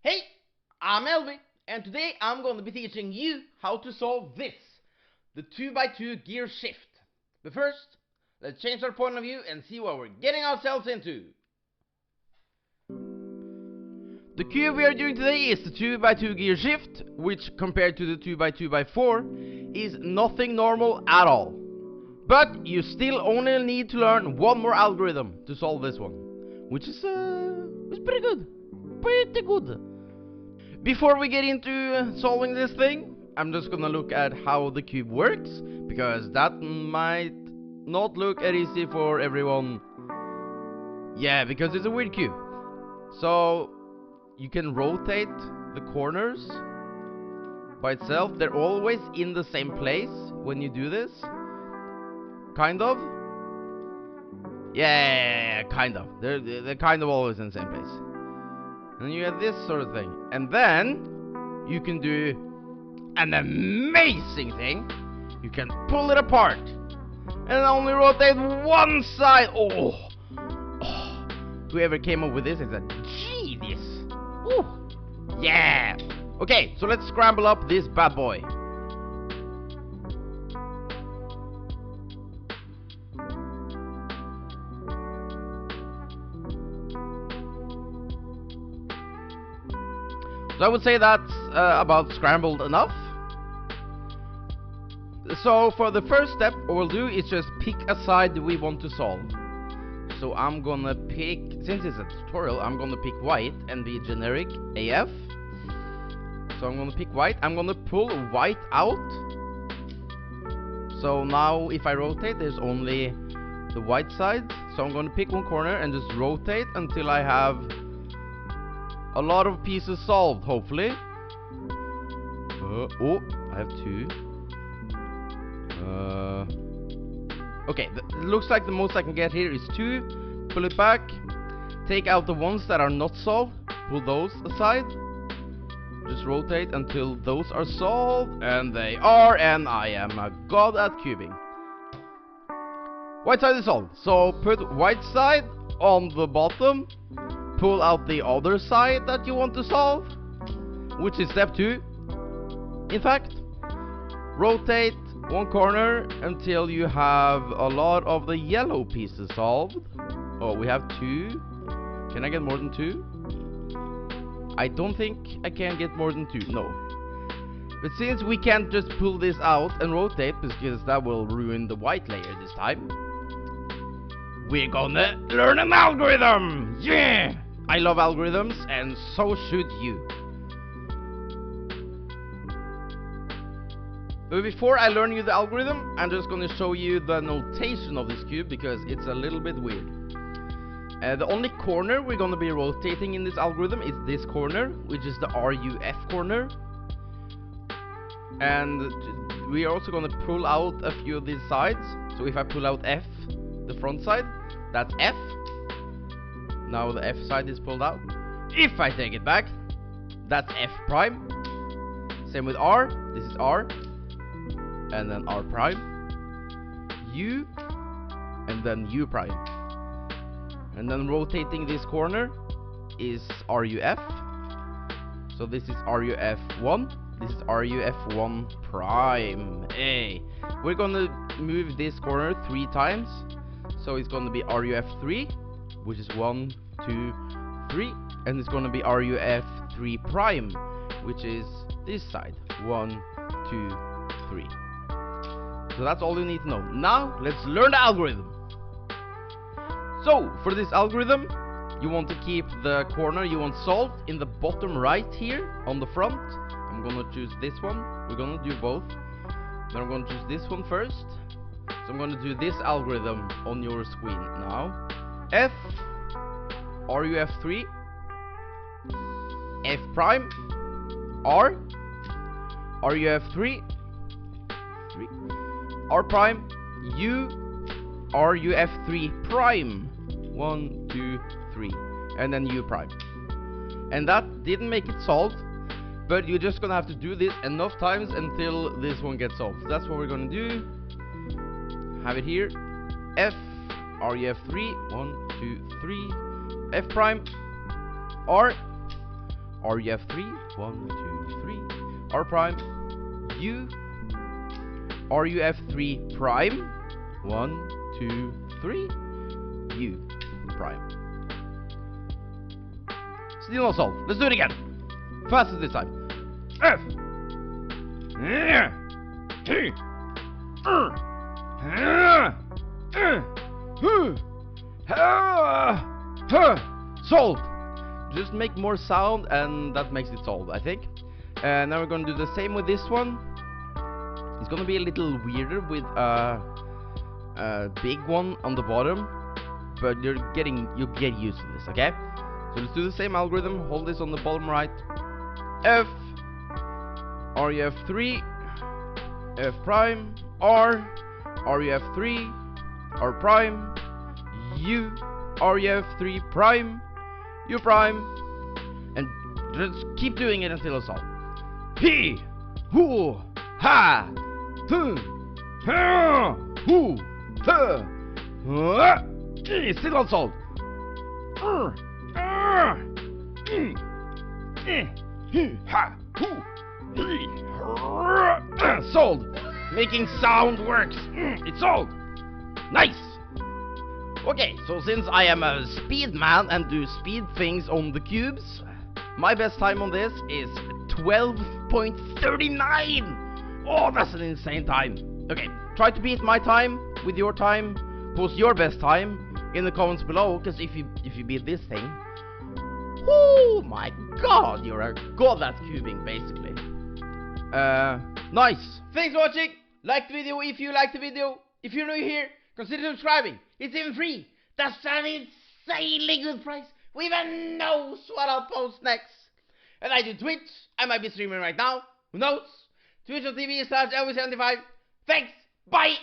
Hey, I'm Elvi, and today I'm going to be teaching you how to solve this, the 2x2 gear shift. But first, let's change our point of view and see what we're getting ourselves into. The cube we are doing today is the 2x2 gear shift, which compared to the 2x2x4 is nothing normal at all. But you still only need to learn one more algorithm to solve this one, which is pretty good. Pretty good. Before we get into solving this thing, I'm just gonna look at how the cube works, because that might not look as easy for everyone. Yeah, because it's a weird cube. So you can rotate the corners by itself. They're always in the same place when you do this. Kind of. Yeah, kind of. They're kind of always in the same place. And you get this sort of thing. And then you can do an amazing thing. You can pull it apart and only rotate one side. Oh. Whoever came up with this is a genius. Ooh. Yeah. Okay, so let's scramble up this bad boy. So I would say that's about scrambled enough. So for the first step, what we'll do is just pick a side we want to solve. So I'm gonna pick, since it's a tutorial, I'm gonna pick white and be generic AF. So I'm gonna pick white. I'm gonna pull white out. So now if I rotate, there's only the white side. So I'm gonna pick one corner and just rotate until I have a lot of pieces solved, hopefully. Oh, I have two. Okay, it looks like the most I can get here is two. Pull it back. Take out the ones that are not solved. Pull those aside. Just rotate until those are solved. And they are, and I am a god at cubing. White side is solved. So put white side on the bottom. Pull out the other side that you want to solve, which is step 2. In fact, rotate one corner until you have a lot of the yellow pieces solved. Oh, we have 2. Can I get more than 2? I don't think I can get more than 2, no. But since we can't just pull this out and rotate, because that will ruin the white layer this time, we're gonna learn an algorithm! Yeah! I love algorithms, and so should you. But before I learn you the algorithm, I'm just gonna show you the notation of this cube, because it's a little bit weird. The only corner we're gonna be rotating in this algorithm is this corner, which is the RUF corner. And we are also gonna pull out a few of these sides. So if I pull out F, the front side, that's F. Now the F side is pulled out. If I take it back, that's F prime. Same with R. This is R. And then R prime. U. And then U prime. And then rotating this corner is RUF. So this is RUF1. This is RUF1 prime. Hey. We're gonna move this corner 3 times. So it's gonna be RUF3. Which is 1, 2, 3, and it's gonna be RUF3 prime, which is this side. 1, 2, 3. So that's all you need to know. Now let's learn the algorithm. So for this algorithm, you want to keep the corner you want solved in the bottom right here on the front. I'm gonna choose this one. We're gonna do both. Then I'm gonna choose this one first. So I'm gonna do this algorithm on your screen now. F, RUF3, F prime, R, RUF3, 3, R prime, U, RUF3 prime, 1, 2, 3, and then U prime. And that didn't make it solved, but you're just gonna have to do this enough times until this one gets solved. So that's what we're gonna do. Have it here. F, RUF3, 1, 2, 3, F prime, R, RUF3, 1, 2, 3, R prime, U, RUF3 prime, 1, 2, 3, U prime. Still not solved. Let's do it again. Faster this time. F. Solved. Just make more sound and that makes it solved, I think. Now we're gonna do the same with this one. It's gonna be a little weirder with a big one on the bottom, but you'll get used to this, okay? So let's do the same algorithm. Hold this on the bottom right. F, RUF3, F prime, R, RUF3, R prime, U, RUF3 prime, U prime, and just keep doing it until it's solved. P, Hu, Ha, Tu, Ha, Hu, Ha, still not solved. Solved. Making sound works. It's solved. Nice. Okay, so since I am a speed man and do speed things on the cubes, my best time on this is 12.39. Oh, that's an insane time. Okay, try to beat my time with your time. Post your best time in the comments below, because if you beat this thing, oh my god, you're a god at cubing, basically. Nice. Thanks for watching. Like the video if you liked the video. If you're new here, consider subscribing. It's even free. That's an insanely good price. Who even knows what I'll post next? And I do Twitch. I might be streaming right now. Who knows? Twitch.tv/LV75. Thanks. Bye.